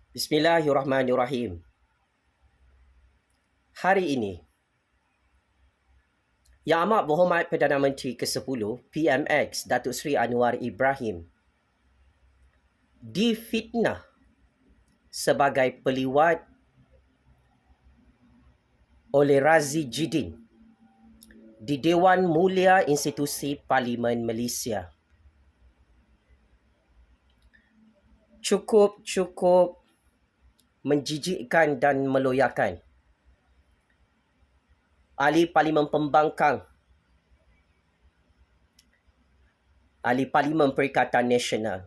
Bismillahirrahmanirrahim. Hari ini, Yang Amat Berhormat Perdana Menteri ke-10 PMX Datuk Seri Anwar Ibrahim difitnah sebagai peliwat oleh Razi Jidin di Dewan Mulia Institusi Parlimen Malaysia. Cukup menjijikkan dan meloyakan. Ahli Parlimen Pembangkang, Ahli Parlimen Perikatan Nasional,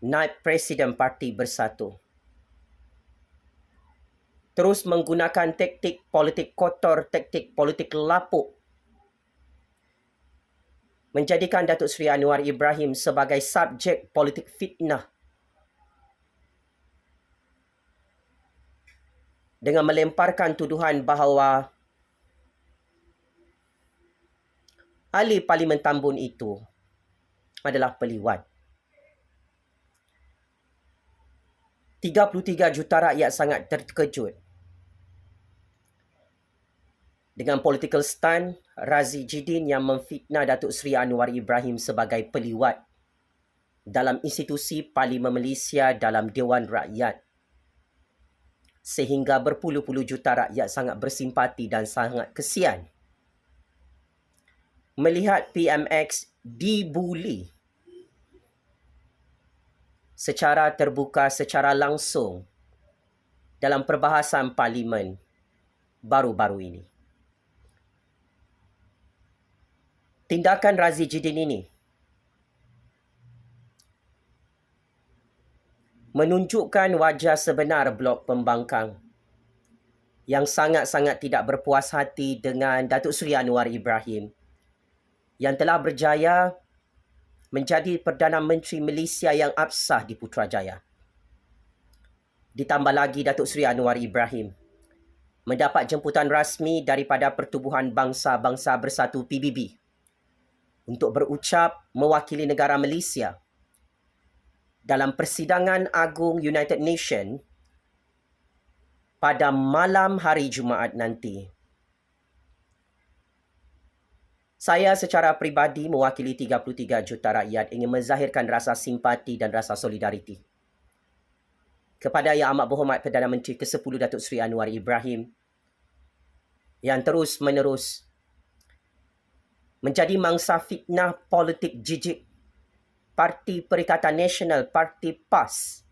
Naib Presiden Parti Bersatu, terus menggunakan taktik politik kotor, taktik politik lapuk, menjadikan Datuk Seri Anwar Ibrahim sebagai subjek politik fitnah dengan melemparkan tuduhan bahawa ahli Parlimen Tambun itu adalah peliwat. 33 juta rakyat sangat terkejut dengan political stunt Razi Jidin yang memfitnah Datuk Seri Anwar Ibrahim sebagai peliwat dalam institusi Parlimen Malaysia dalam Dewan Rakyat, sehingga berpuluh-puluh juta rakyat sangat bersimpati dan sangat kesian melihat PMX dibuli secara terbuka, secara langsung dalam perbahasan Parlimen baru-baru ini. Tindakan Razi Jidin ini menunjukkan wajah sebenar Blok Pembangkang yang sangat-sangat tidak berpuas hati dengan Datuk Seri Anwar Ibrahim yang telah berjaya menjadi Perdana Menteri Malaysia yang absah di Putrajaya. Ditambah lagi Datuk Seri Anwar Ibrahim mendapat jemputan rasmi daripada Pertubuhan Bangsa-Bangsa Bersatu PBB untuk berucap mewakili negara Malaysia dalam Persidangan Agung United Nations pada malam hari Jumaat nanti. Saya secara peribadi mewakili 33 juta rakyat ingin menzahirkan rasa simpati dan rasa solidariti kepada Yang Amat Berhormat Perdana Menteri ke-10 Datuk Seri Anwar Ibrahim yang terus-menerus menjadi mangsa fitnah politik jijik Parti Perikatan Nasional, Parti PAS,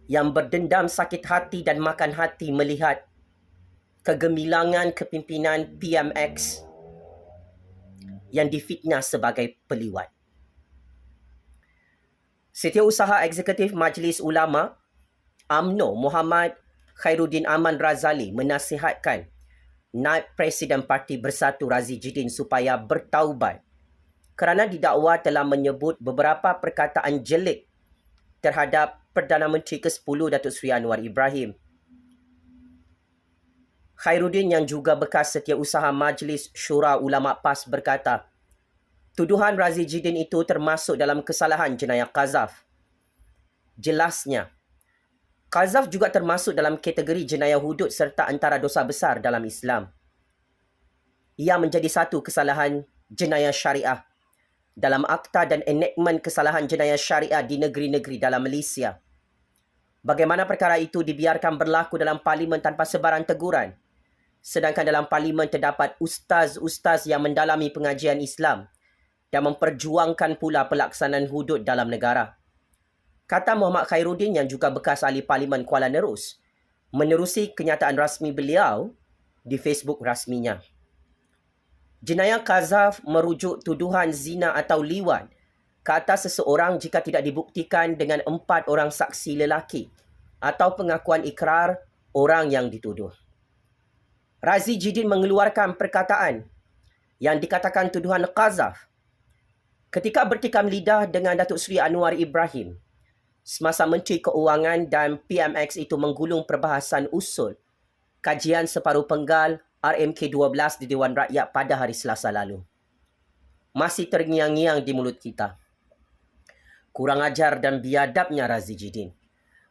yang berdendam sakit hati dan makan hati melihat kegemilangan kepimpinan PMX yang difitnah sebagai peliwat. Setiausaha Eksekutif Majlis Ulama UMNO Muhammad Khairuddin Aman Razali menasihatkan Naib Presiden Parti Bersatu Razi Jidin supaya bertaubat kerana didakwa telah menyebut beberapa perkataan jelek terhadap Perdana Menteri ke-10 Datuk Seri Anwar Ibrahim. Khairuddin yang juga bekas Setiausaha Majlis Syura Ulama PAS berkata, tuduhan Razi Jidin itu termasuk dalam kesalahan jenayah qazaf. Jelasnya, qazaf juga termasuk dalam kategori jenayah hudud serta antara dosa besar dalam Islam. Ia menjadi satu kesalahan jenayah syariah dalam akta dan enactment kesalahan jenayah syariah di negeri-negeri dalam Malaysia. Bagaimana perkara itu dibiarkan berlaku dalam Parlimen tanpa sebarang teguran, sedangkan dalam Parlimen terdapat ustaz-ustaz yang mendalami pengajian Islam dan memperjuangkan pula pelaksanaan hudud dalam negara. Kata Muhammad Khairuddin yang juga bekas ahli Parlimen Kuala Nerus, menerusi kenyataan rasmi beliau di Facebook rasminya. Jenayah qazaf merujuk tuduhan zina atau liwat ke atas seseorang jika tidak dibuktikan dengan 4 orang saksi lelaki atau pengakuan ikrar orang yang dituduh. Razi Jidin mengeluarkan perkataan yang dikatakan tuduhan qazaf ketika bertikam lidah dengan Datuk Seri Anwar Ibrahim semasa Menteri Keuangan dan PMX itu menggulung perbahasan usul kajian separuh penggal RMK12 di Dewan Rakyat pada hari Selasa lalu. Masih terngiang-ngiang di mulut kita. kurang ajar dan biadabnya Razi Jidin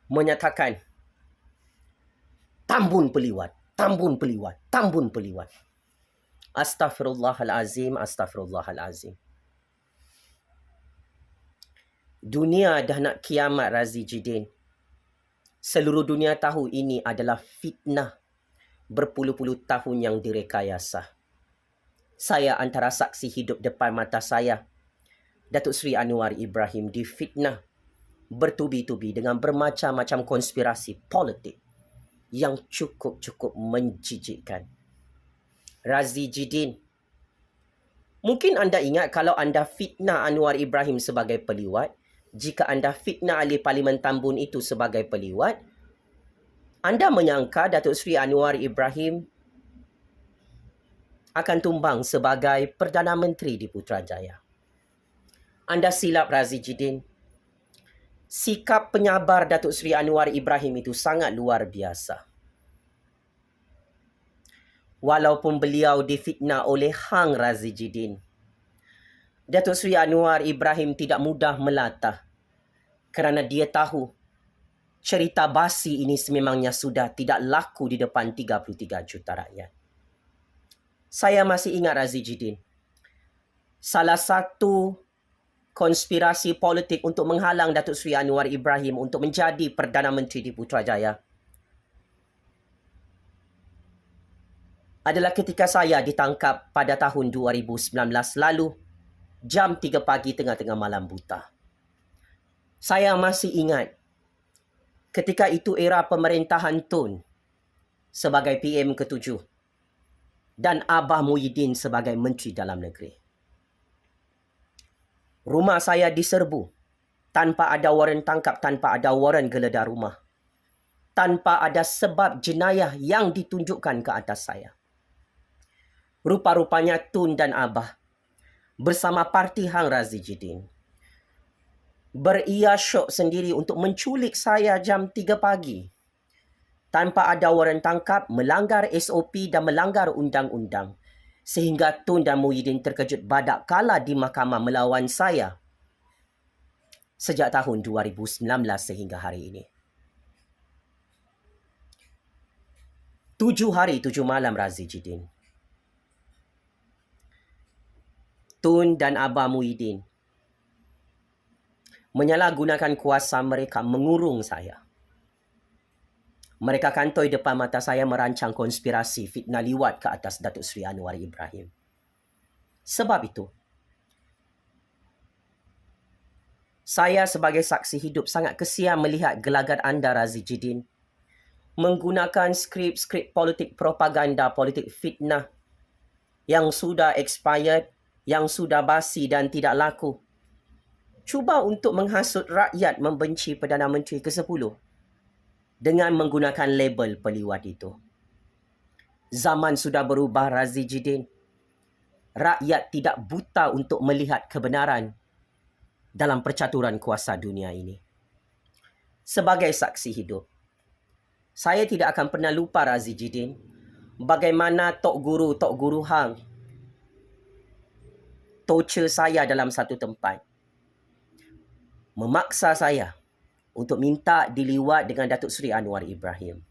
menyatakan Tambun Peliwat, Tambun Peliwat, Tambun Peliwat. Astaghfirullahalazim, astaghfirullahalazim. Dunia dah nak kiamat Razi Jidin. Seluruh dunia tahu ini adalah fitnah berpuluh-puluh tahun yang direkayasa. Saya antara saksi hidup depan mata saya. Datuk Seri Anwar Ibrahim difitnah bertubi-tubi dengan bermacam-macam konspirasi politik yang cukup-cukup menjijikkan. Razi Jidin, mungkin anda ingat kalau anda fitnah Anwar Ibrahim sebagai peliwat, jika anda fitnah ahli Parlimen Tambun itu sebagai peliwat, anda menyangka Datuk Seri Anwar Ibrahim akan tumbang sebagai Perdana Menteri di Putrajaya. Anda silap Razi Jidin. Sikap penyabar Datuk Seri Anwar Ibrahim itu sangat luar biasa. Walaupun beliau difitnah oleh Hang Razi Jidin, Datuk Seri Anwar Ibrahim tidak mudah melatah kerana dia tahu cerita basi ini sememangnya sudah tidak laku di depan 33 juta rakyat. Saya masih ingat Razi Jidin. Salah satu konspirasi politik untuk menghalang Datuk Seri Anwar Ibrahim untuk menjadi Perdana Menteri di Putrajaya adalah ketika saya ditangkap pada tahun 2019 lalu, jam 3 pagi tengah-tengah malam buta. Saya masih ingat, ketika itu era pemerintahan Tun sebagai PM ke-7 dan Abah Muhyiddin sebagai Menteri Dalam Negeri. Rumah saya diserbu tanpa ada waran tangkap, tanpa ada waran geledah rumah, tanpa ada sebab jenayah yang ditunjukkan ke atas saya. Rupa-rupanya Tun dan Abah bersama parti Hang Razi Jidin beriasyok sendiri untuk menculik saya jam 3 pagi tanpa ada waran tangkap, melanggar SOP dan melanggar undang-undang, sehingga Tun dan Muhyiddin terkejut badak kala di mahkamah melawan saya sejak tahun 2019 sehingga hari ini. 7 hari 7 malam Razi Jidin. Tun dan Abah Muhyiddin menyalahgunakan kuasa mereka mengurung saya. Mereka kantoi depan mata saya merancang konspirasi fitnah liwat ke atas Datuk Seri Anwar Ibrahim. Sebab itu, saya sebagai saksi hidup sangat kesian melihat gelagat anda Razi Jidin menggunakan skrip-skrip politik propaganda, politik fitnah yang sudah expired, yang sudah basi dan tidak laku. Cuba untuk menghasut rakyat membenci Perdana Menteri ke-10 dengan menggunakan label peliwat itu. Zaman sudah berubah Razi Jidin. Rakyat tidak buta untuk melihat kebenaran dalam percaturan kuasa dunia ini. Sebagai saksi hidup, saya tidak akan pernah lupa Razi Jidin bagaimana Tok Guru Hang torture saya dalam satu tempat. Memaksa saya untuk minta diliwat dengan Datuk Seri Anwar Ibrahim.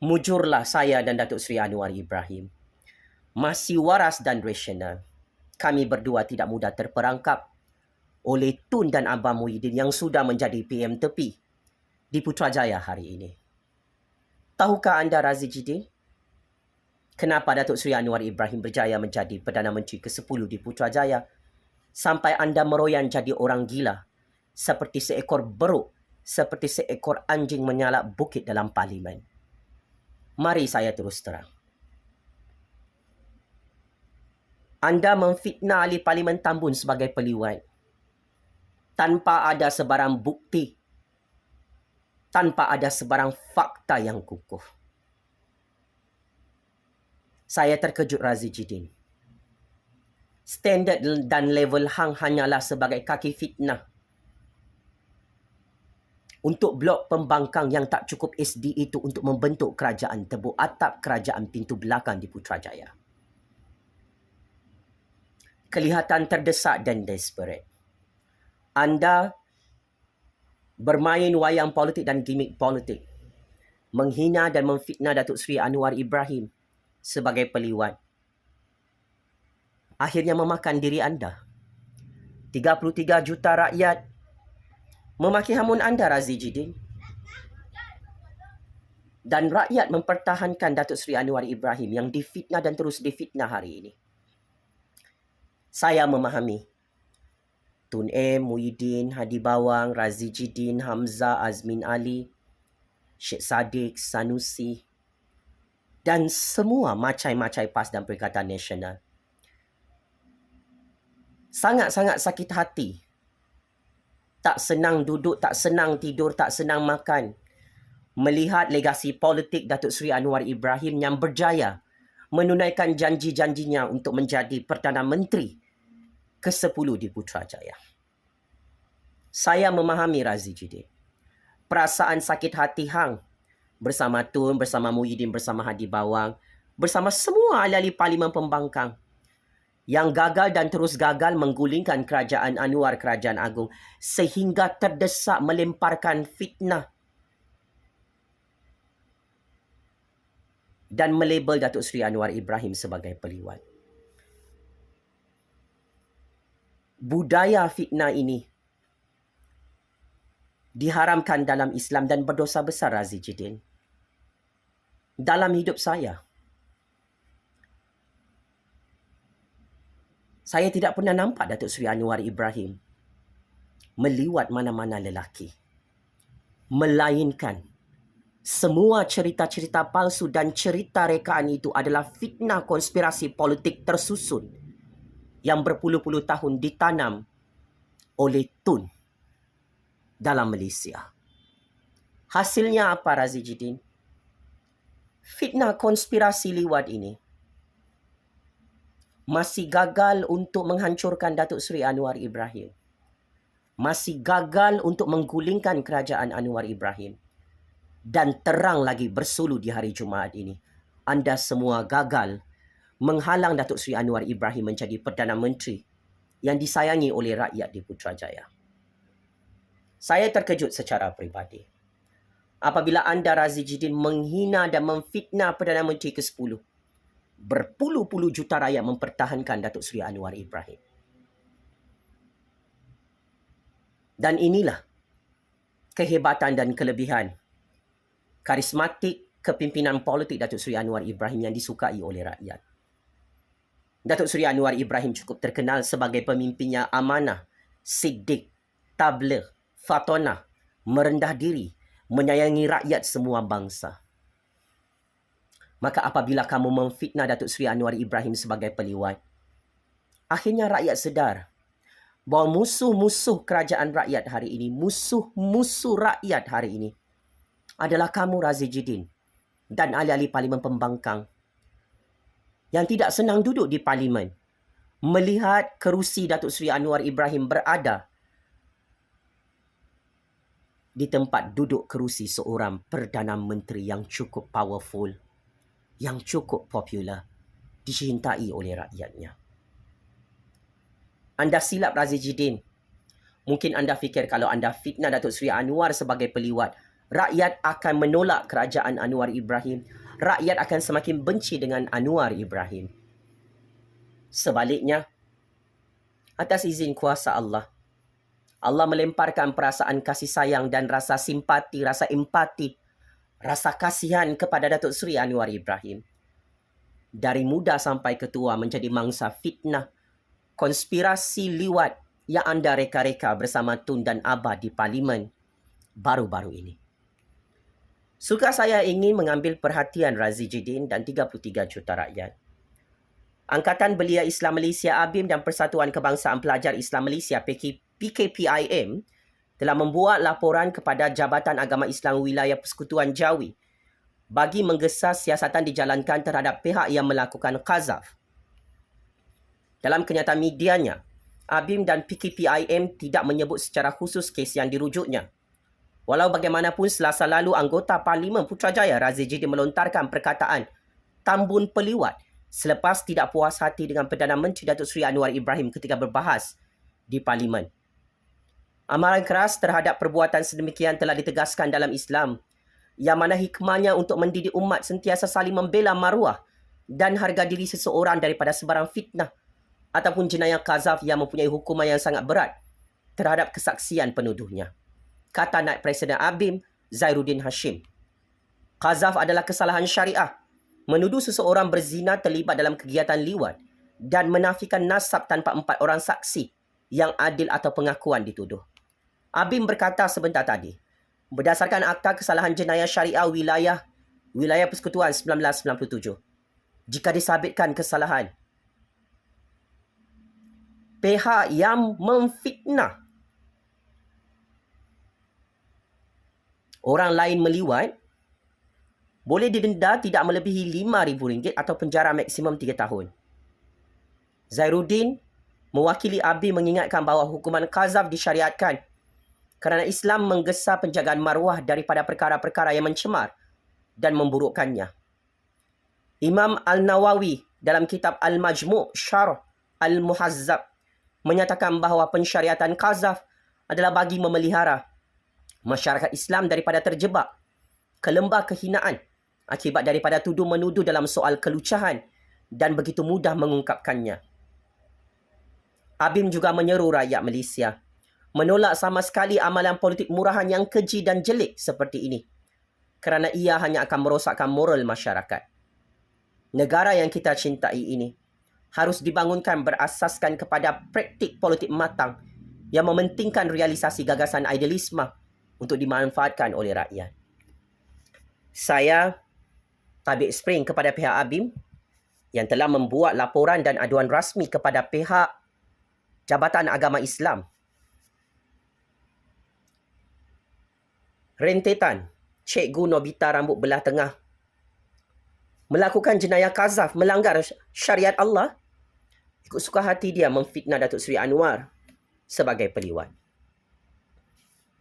Mujurlah saya dan Datuk Seri Anwar Ibrahim. Masih waras dan rasional. Kami berdua tidak mudah terperangkap oleh Tun dan Abah Muhyiddin yang sudah menjadi PM tepi di Putrajaya hari ini. Tahukah anda Razi Jidin, kenapa Datuk Seri Anwar Ibrahim berjaya menjadi Perdana Menteri ke-10 di Putrajaya sampai anda meroyan jadi orang gila seperti seekor beruk, seperti seekor anjing menyalak bukit dalam parlimen? Mari saya terus terang. Anda memfitnah ahli Parlimen Tambun sebagai peliwat tanpa ada sebarang bukti, tanpa ada sebarang fakta yang kukuh. Saya terkejut Razi Jidin. Standard dan level Hang hanyalah sebagai kaki fitnah untuk blok pembangkang yang tak cukup SD itu untuk membentuk kerajaan tebuk atap kerajaan pintu belakang di Putrajaya. Kelihatan terdesak dan desperate. Anda bermain wayang politik dan gimmick politik, menghina dan memfitnah Datuk Seri Anwar Ibrahim sebagai peliwat, akhirnya memakan diri anda. 33 juta rakyat memaki hamun anda, Razi Jidin. Dan rakyat mempertahankan Datuk Seri Anwar Ibrahim yang difitnah dan terus difitnah hari ini. Saya memahami Tun M, Muhyiddin, Hadi Bawang, Razi Jidin, Hamzah, Azmin Ali, Syed Saddiq, Sanusi dan semua macai-macai PAS dan Perikatan Nasional sangat-sangat sakit hati. Tak senang duduk, tak senang tidur, tak senang makan melihat legasi politik Datuk Seri Anwar Ibrahim yang berjaya menunaikan janji-janjinya untuk menjadi Perdana Menteri ke-10 di Putrajaya. Saya memahami, Razi Jidin, perasaan sakit hati hang bersama Tun, bersama Muhyiddin, bersama Hadi Bawang, bersama semua ahli-ahli Parlimen Pembangkang yang gagal dan terus gagal menggulingkan kerajaan Anwar, Kerajaan Agung, sehingga terdesak melemparkan fitnah dan melabel Datuk Seri Anwar Ibrahim sebagai peliwat. Budaya fitnah ini diharamkan dalam Islam dan berdosa besar, Razi Jidin. Dalam hidup saya tidak pernah nampak Datuk Seri Anwar Ibrahim meliwat mana-mana lelaki. Melainkan semua cerita-cerita palsu dan cerita rekaan itu adalah fitnah konspirasi politik tersusun yang berpuluh-puluh tahun ditanam oleh Tun dalam Malaysia. Hasilnya apa, Razi Jidin? Fitnah konspirasi liwat ini masih gagal untuk menghancurkan Datuk Seri Anwar Ibrahim. Masih gagal untuk menggulingkan kerajaan Anwar Ibrahim. Dan terang lagi bersulu di hari Jumaat ini, anda semua gagal menghalang Datuk Seri Anwar Ibrahim menjadi Perdana Menteri yang disayangi oleh rakyat di Putrajaya. Saya terkejut secara peribadi apabila anda, Razi Jidin, menghina dan memfitnah Perdana Menteri ke-10. Berpuluh-puluh juta rakyat mempertahankan Datuk Seri Anwar Ibrahim. Dan inilah kehebatan dan kelebihan karismatik kepimpinan politik Datuk Seri Anwar Ibrahim yang disukai oleh rakyat. Datuk Seri Anwar Ibrahim cukup terkenal sebagai pemimpinnya amanah, siddiq, tabligh, fatonah, merendah diri, menyayangi rakyat semua bangsa. Maka apabila kamu memfitnah Datuk Seri Anwar Ibrahim sebagai peliwat, akhirnya rakyat sedar bahawa musuh-musuh kerajaan rakyat hari ini, musuh-musuh rakyat hari ini adalah kamu, Razi Jidin, dan ahli-ahli Parlimen Pembangkang yang tidak senang duduk di Parlimen melihat kerusi Datuk Seri Anwar Ibrahim berada di tempat duduk kerusi seorang Perdana Menteri yang cukup powerful, yang cukup popular, dicintai oleh rakyatnya. Anda silap, Razi Jidin. Mungkin anda fikir kalau anda fitnah Datuk Seri Anwar sebagai peliwat, rakyat akan menolak kerajaan Anwar Ibrahim. Rakyat akan semakin benci dengan Anwar Ibrahim. Sebaliknya, atas izin kuasa Allah, Allah melemparkan perasaan kasih sayang dan rasa simpati, rasa empati, rasa kasihan kepada Datuk Seri Anwar Ibrahim. Dari muda sampai ketua menjadi mangsa fitnah, konspirasi liwat yang anda reka-reka bersama Tun dan Abah di Parlimen baru-baru ini. Suka saya ingin mengambil perhatian Razi Jidin dan 33 juta rakyat. Angkatan Belia Islam Malaysia ABIM dan Persatuan Kebangsaan Pelajar Islam Malaysia PKPIM telah membuat laporan kepada Jabatan Agama Islam Wilayah Persekutuan Jawi bagi menggesa siasatan dijalankan terhadap pihak yang melakukan qazaf. Dalam kenyataan medianya, ABIM dan PKPIM tidak menyebut secara khusus kes yang dirujuknya. Walau bagaimanapun, Selasa lalu anggota Parlimen Putrajaya Razi Jidin melontarkan perkataan tambun peliwat selepas tidak puas hati dengan Perdana Menteri Datuk Seri Anwar Ibrahim ketika berbahas di Parlimen. Amaran keras terhadap perbuatan sedemikian telah ditegaskan dalam Islam, yang mana hikmahnya untuk mendidik umat sentiasa saling membela maruah dan harga diri seseorang daripada sebarang fitnah ataupun jenayah qazaf yang mempunyai hukuman yang sangat berat terhadap kesaksian penuduhnya. Kata Naib Presiden ABIM, Zairuddin Hashim. Qazaf adalah kesalahan syariah. Menuduh seseorang berzina terlibat dalam kegiatan liwat dan menafikan nasab tanpa 4 orang saksi yang adil atau pengakuan dituduh. ABIM berkata sebentar tadi, berdasarkan Akta Kesalahan Jenayah Syariah Wilayah Persekutuan 1997, jika disabitkan kesalahan, pihak yang memfitnah orang lain meliwat boleh didenda tidak melebihi RM5,000 atau penjara maksimum 3 tahun. Zairuddin mewakili ABIM mengingatkan bahawa hukuman qazaf disyariatkan kerana Islam menggesa penjagaan maruah daripada perkara-perkara yang mencemar dan memburukkannya. Imam Al-Nawawi dalam kitab Al-Majmu' Syarh Al-Muhazzab menyatakan bahawa pensyariatan qazaf adalah bagi memelihara masyarakat Islam daripada terjebak ke lembah kehinaan akibat daripada tuduh-menuduh dalam soal kelucahan dan begitu mudah mengungkapkannya. ABIM juga menyeru rakyat Malaysia menolak sama sekali amalan politik murahan yang keji dan jelik seperti ini kerana ia hanya akan merosakkan moral masyarakat. Negara yang kita cintai ini harus dibangunkan berasaskan kepada praktik politik matang yang mementingkan realisasi gagasan idealisme untuk dimanfaatkan oleh rakyat. Saya tabik spring kepada pihak ABIM yang telah membuat laporan dan aduan rasmi kepada pihak Jabatan Agama Islam. Rentetan Cikgu Nobita rambut belah tengah melakukan jenayah qazaf, melanggar syariat Allah, ikut suka hati dia memfitnah Datuk Seri Anwar sebagai peliwat.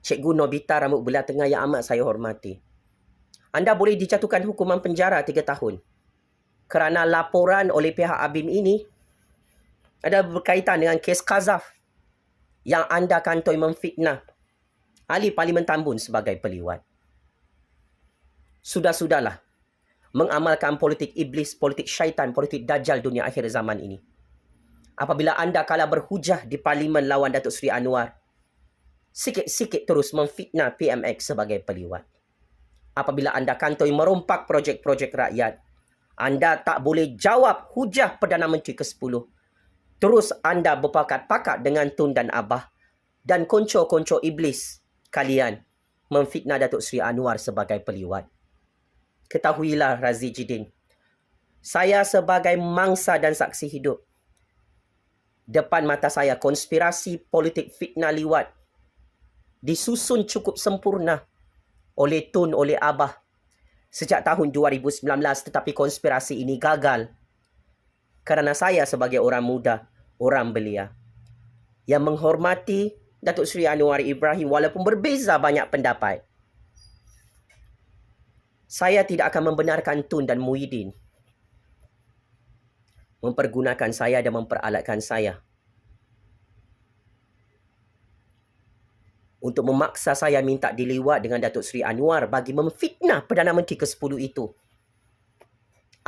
Cikgu Nobita rambut belah tengah yang amat saya hormati, anda boleh dijatuhkan hukuman penjara 3 tahun kerana laporan oleh pihak ABIM ini ada berkaitan dengan kes qazaf yang anda kantoi memfitnah ahli Parlimen Tambun sebagai peliwat. Sudah-sudahlah mengamalkan politik iblis, politik syaitan, politik dajjal dunia akhir zaman ini. Apabila anda kalah berhujah di Parlimen lawan Datuk Seri Anwar, sikit-sikit terus memfitnah PMX sebagai peliwat. Apabila anda kantoi merompak projek-projek rakyat, anda tak boleh jawab hujah Perdana Menteri ke-10. Terus anda berpakat-pakat dengan Tun dan Abah dan konco-konco iblis kalian memfitnah Datuk Seri Anwar sebagai peliwat. Ketahuilah Razi Jidin, saya sebagai mangsa dan saksi hidup, depan mata saya konspirasi politik fitnah liwat disusun cukup sempurna oleh Tun, oleh Abah sejak tahun 2019, tetapi konspirasi ini gagal kerana saya sebagai orang muda, orang belia yang menghormati Datuk Seri Anwar Ibrahim walaupun berbeza banyak pendapat, saya tidak akan membenarkan Tun dan Muhyiddin mempergunakan saya dan memperalatkan saya untuk memaksa saya minta diliwat dengan Datuk Seri Anwar bagi memfitnah Perdana Menteri ke-10 itu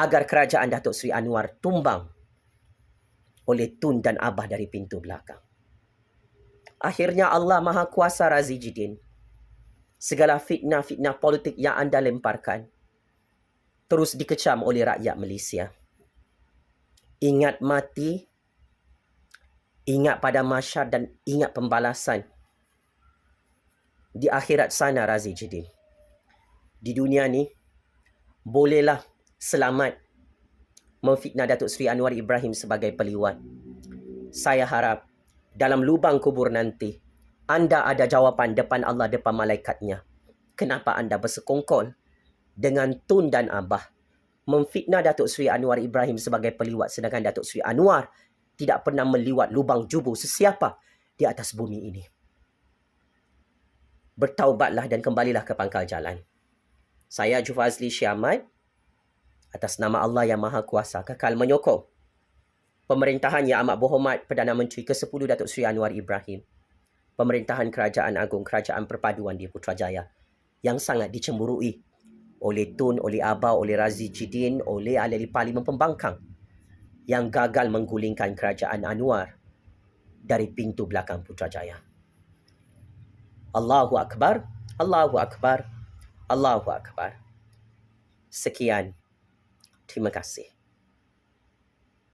agar kerajaan Datuk Seri Anwar tumbang oleh Tun dan Abah dari pintu belakang. Akhirnya Allah Maha Kuasa Razi Jidin, segala fitnah-fitnah politik yang anda lemparkan terus dikecam oleh rakyat Malaysia. Ingat mati, ingat pada mahsyar dan ingat pembalasan di akhirat sana Razi Jidin. Di dunia ni bolehlah selamat memfitnah Datuk Seri Anwar Ibrahim sebagai peliwat. Saya harap dalam lubang kubur nanti anda ada jawapan depan Allah, depan malaikatnya. Kenapa anda bersekongkol dengan Tun dan Abah memfitnah Datuk Seri Anwar Ibrahim sebagai peliwat, sedangkan Datuk Seri Anwar tidak pernah meliwat lubang jubur sesiapa di atas bumi ini. Bertaubatlah dan kembalilah ke pangkal jalan. Saya Jufazli Syamat, atas nama Allah yang Maha Kuasa, kekal menyokong pemerintahan yang amat berhormat Perdana Menteri ke-10 Datuk Seri Anwar Ibrahim pemerintahan Kerajaan Agung Kerajaan Perpaduan di Putrajaya yang sangat dicemburui oleh Tun, oleh Aba, oleh Razi Jidin, oleh ahli Parlimen Pembangkang yang gagal menggulingkan Kerajaan Anwar dari pintu belakang Putrajaya. Allahu Akbar, Allahu Akbar, Allahu Akbar. Sekian. Terima kasih.